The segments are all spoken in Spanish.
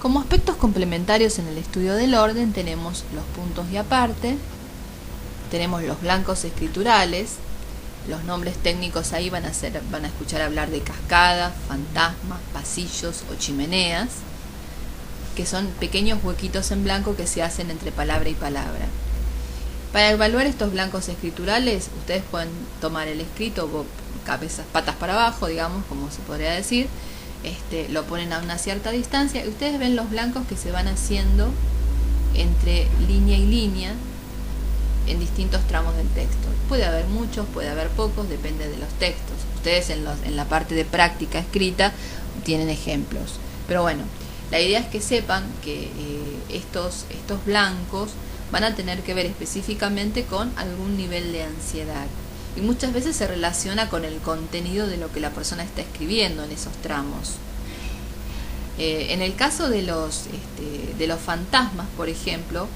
Como aspectos complementarios en el estudio del orden tenemos los puntos y aparte, tenemos los blancos escriturales, los nombres técnicos ahí van a escuchar hablar de cascadas, fantasmas, pasillos o chimeneas, que son pequeños huequitos en blanco que se hacen entre palabra y palabra. Para evaluar estos blancos escriturales, ustedes pueden tomar el escrito cabezas, patas para abajo, digamos, como se podría decir, lo ponen a una cierta distancia y ustedes ven los blancos que se van haciendo entre línea y línea en distintos tramos del texto. Puede haber muchos, puede haber pocos, depende de los textos. Ustedes en la parte de práctica escrita tienen ejemplos. Pero bueno, la idea es que sepan que estos blancos van a tener que ver específicamente con algún nivel de ansiedad. Y muchas veces se relaciona con el contenido de lo que la persona está escribiendo en esos tramos. En el caso de los fantasmas, por ejemplo,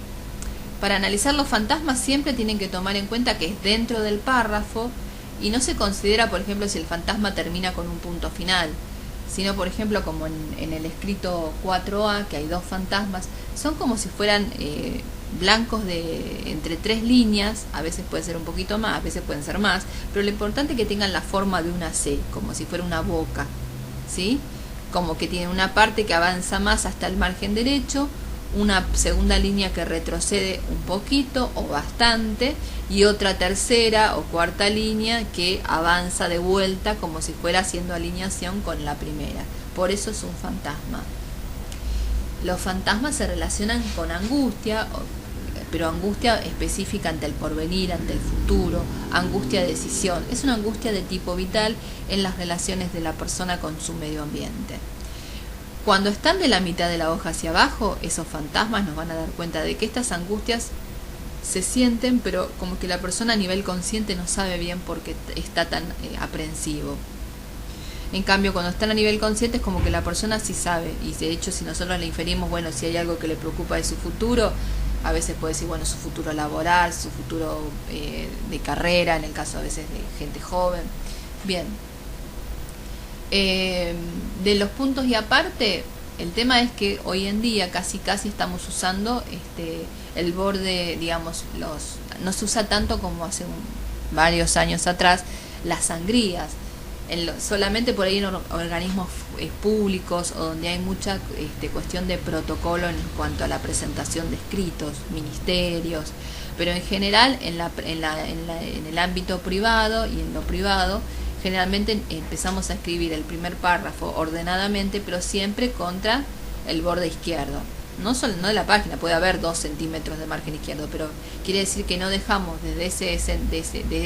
para analizar los fantasmas siempre tienen que tomar en cuenta que es dentro del párrafo y no se considera, por ejemplo, si el fantasma termina con un punto final, sino, por ejemplo, como en el escrito 4A, que hay dos fantasmas, son como si fueran blancos de entre 3 líneas, a veces puede ser un poquito más, a veces pueden ser más, pero lo importante es que tengan la forma de una C, como si fuera una boca, ¿sí? Como que tiene una parte que avanza más hasta el margen derecho, una segunda línea que retrocede un poquito o bastante, y otra tercera o cuarta línea que avanza de vuelta como si fuera haciendo alineación con la primera. Por eso es un fantasma. Los fantasmas se relacionan con angustia, pero angustia específica ante el porvenir, ante el futuro, angustia de decisión. Es una angustia de tipo vital en las relaciones de la persona con su medio ambiente. Cuando están de la mitad de la hoja hacia abajo, esos fantasmas nos van a dar cuenta de que estas angustias se sienten, pero como que la persona a nivel consciente no sabe bien por qué está tan aprensivo. En cambio, cuando están a nivel consciente es como que la persona sí sabe, y de hecho si nosotros le inferimos, bueno, si hay algo que le preocupa de su futuro, a veces puede decir, bueno, su futuro laboral, su futuro de carrera, en el caso a veces de gente joven. Bien. De los puntos y aparte, el tema es que hoy en día casi estamos usando el borde, digamos, no se usa tanto como hace varios años atrás las sangrías. Solamente por ahí en organismos públicos o donde hay mucha cuestión de protocolo en cuanto a la presentación de escritos, ministerios, pero en general en el ámbito privado y en lo privado generalmente empezamos a escribir el primer párrafo ordenadamente, pero siempre contra el borde izquierdo. No de la página, puede haber 2 centímetros de margen izquierdo, pero quiere decir que no dejamos desde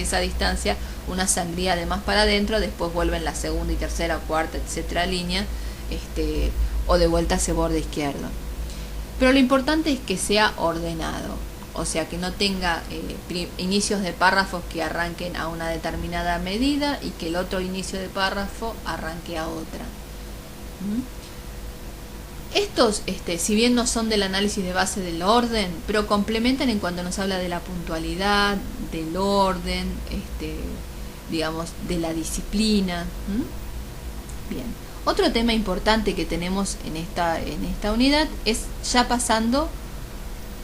esa distancia una sangría de más para adentro, después vuelven la segunda y tercera, cuarta, etcétera línea, o de vuelta a ese borde izquierdo. Pero lo importante es que sea ordenado, o sea que no tenga inicios de párrafos que arranquen a una determinada medida y que el otro inicio de párrafo arranque a otra. Estos, si bien no son del análisis de base del orden, pero complementan en cuanto nos habla de la puntualidad, del orden, digamos, de la disciplina. Bien. Otro tema importante que tenemos en esta unidad es ya pasando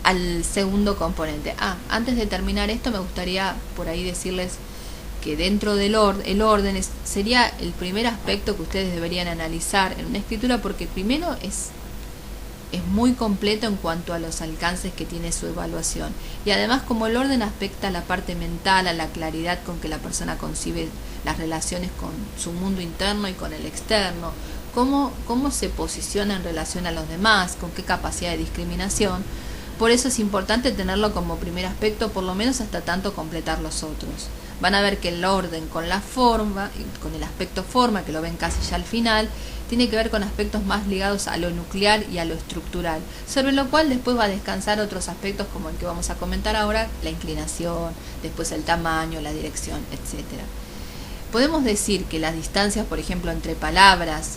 al segundo componente. Antes de terminar esto me gustaría por ahí decirles que dentro del orden sería el primer aspecto que ustedes deberían analizar en una escritura, porque primero es muy completo en cuanto a los alcances que tiene su evaluación, y además como el orden afecta a la parte mental, a la claridad con que la persona concibe las relaciones con su mundo interno y con el externo, cómo se posiciona en relación a los demás, con qué capacidad de discriminación. Por eso es importante tenerlo como primer aspecto, por lo menos hasta tanto completar los otros. Van a ver que el orden con la forma, con el aspecto forma, que lo ven casi ya al final, tiene que ver con aspectos más ligados a lo nuclear y a lo estructural, sobre lo cual después va a descansar otros aspectos como el que vamos a comentar ahora, la inclinación, después el tamaño, la dirección, etc. Podemos decir que las distancias, por ejemplo, entre palabras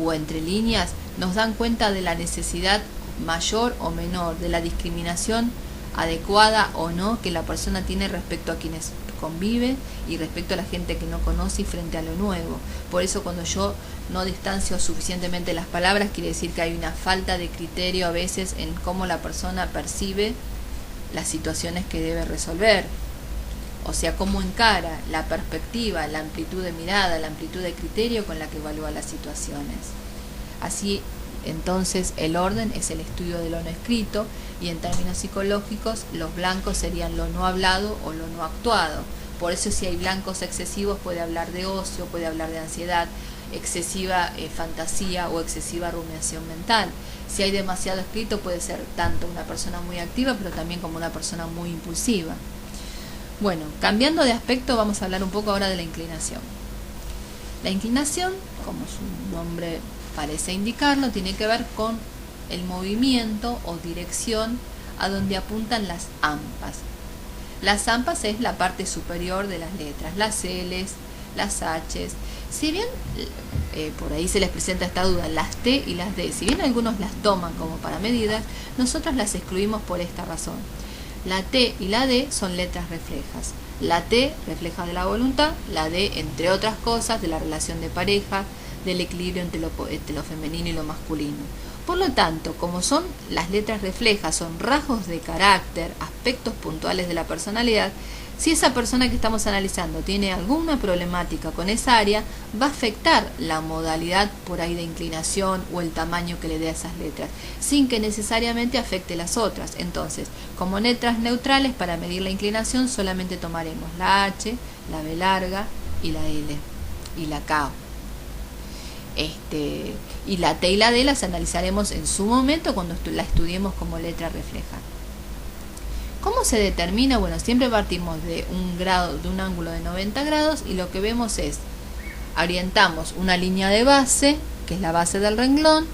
o entre líneas, nos dan cuenta de la necesidad mayor o menor, de la discriminación adecuada o no que la persona tiene respecto a quienes convive y respecto a la gente que no conoce y frente a lo nuevo. Por eso cuando yo no distancio suficientemente las palabras, quiere decir que hay una falta de criterio a veces en cómo la persona percibe las situaciones que debe resolver. O sea, cómo encara la perspectiva, la amplitud de mirada, la amplitud de criterio con la que evalúa las situaciones. Así, entonces, el orden es el estudio de lo no escrito, y en términos psicológicos, los blancos serían lo no hablado o lo no actuado. Por eso, si hay blancos excesivos, puede hablar de ocio, puede hablar de ansiedad, excesiva fantasía o excesiva rumiación mental. Si hay demasiado escrito, puede ser tanto una persona muy activa, pero también como una persona muy impulsiva. Bueno, cambiando de aspecto, vamos a hablar un poco ahora de la inclinación. La inclinación, como su nombre parece indicarlo, tiene que ver con el movimiento o dirección a donde apuntan las hampas. Las hampas es la parte superior de las letras, las L's, las H's. Si bien, por ahí se les presenta esta duda, las T y las D, si bien algunos las toman como para medidas, nosotros las excluimos por esta razón. La T y la D son letras reflejas. La T refleja de la voluntad, la D, entre otras cosas, de la relación de pareja, del equilibrio entre lo femenino y lo masculino. Por lo tanto, como son las letras reflejas, son rasgos de carácter, aspectos puntuales de la personalidad, si esa persona que estamos analizando tiene alguna problemática con esa área, va a afectar la modalidad por ahí de inclinación o el tamaño que le dé a esas letras, sin que necesariamente afecte las otras. Entonces, como letras neutrales, para medir la inclinación solamente tomaremos la H, la B larga y la L y la K. Y la T y la D las analizaremos en su momento cuando la estudiemos como letra refleja. ¿Cómo se determina? Bueno, siempre partimos de un ángulo de 90 grados y lo que vemos es, orientamos una línea de base, que es la base del renglón,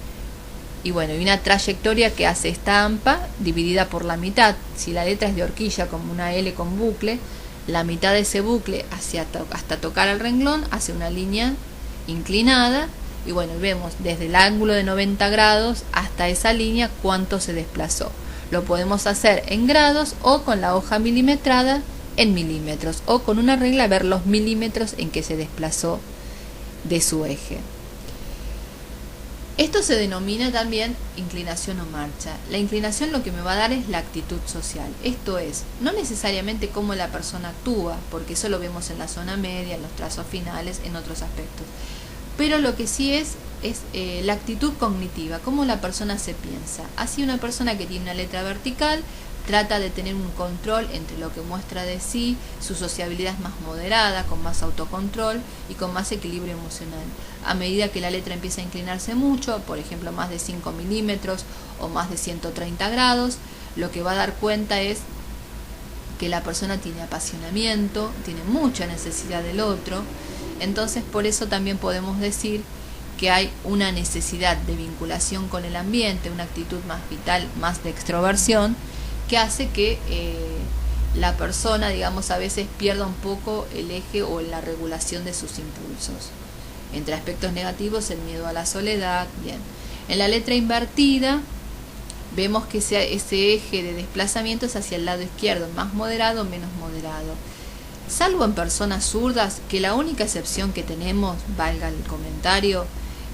y bueno, y una trayectoria que hace esta hampa dividida por la mitad. Si la letra es de horquilla, como una L con bucle, la mitad de ese bucle hasta tocar el renglón hace una línea inclinada, y bueno, vemos desde el ángulo de 90 grados hasta esa línea cuánto se desplazó. Lo podemos hacer en grados o con la hoja milimetrada en milímetros, o con una regla ver los milímetros en que se desplazó de su eje. Esto se denomina también inclinación o marcha. La inclinación lo que me va a dar es la actitud social. Esto es, no necesariamente cómo la persona actúa, porque eso lo vemos en la zona media, en los trazos finales, en otros aspectos. Pero lo que sí es la actitud cognitiva, cómo la persona se piensa. Así, una persona que tiene una letra vertical trata de tener un control entre lo que muestra de sí, su sociabilidad es más moderada, con más autocontrol y con más equilibrio emocional. A medida que la letra empieza a inclinarse mucho, por ejemplo más de 5 milímetros o más de 130 grados, lo que va a dar cuenta es que la persona tiene apasionamiento, tiene mucha necesidad del otro. Entonces, por eso también podemos decir que hay una necesidad de vinculación con el ambiente, una actitud más vital, más de extroversión, que hace que la persona, digamos, a veces pierda un poco el eje o la regulación de sus impulsos. Entre aspectos negativos, el miedo a la soledad. Bien. En la letra invertida, vemos que ese eje de desplazamiento es hacia el lado izquierdo, más moderado o menos moderado. Salvo en personas zurdas, que la única excepción que tenemos, valga el comentario,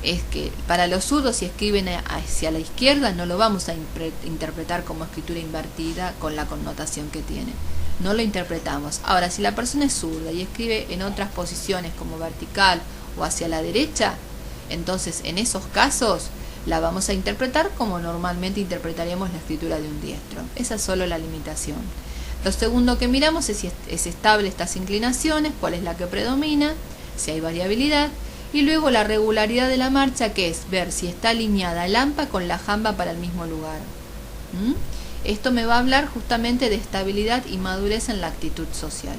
es que para los zurdos, si escriben hacia la izquierda, no lo vamos a interpretar como escritura invertida con la connotación que tiene. No lo interpretamos. Ahora, si la persona es zurda y escribe en otras posiciones como vertical o hacia la derecha, entonces en esos casos la vamos a interpretar como normalmente interpretaríamos la escritura de un diestro. Esa es solo la limitación. Lo segundo que miramos es si es estable estas inclinaciones, cuál es la que predomina, si hay variabilidad, y luego la regularidad de la marcha, que es ver si está alineada el hampa con la jamba para el mismo lugar. Esto me va a hablar justamente de estabilidad y madurez en la actitud social.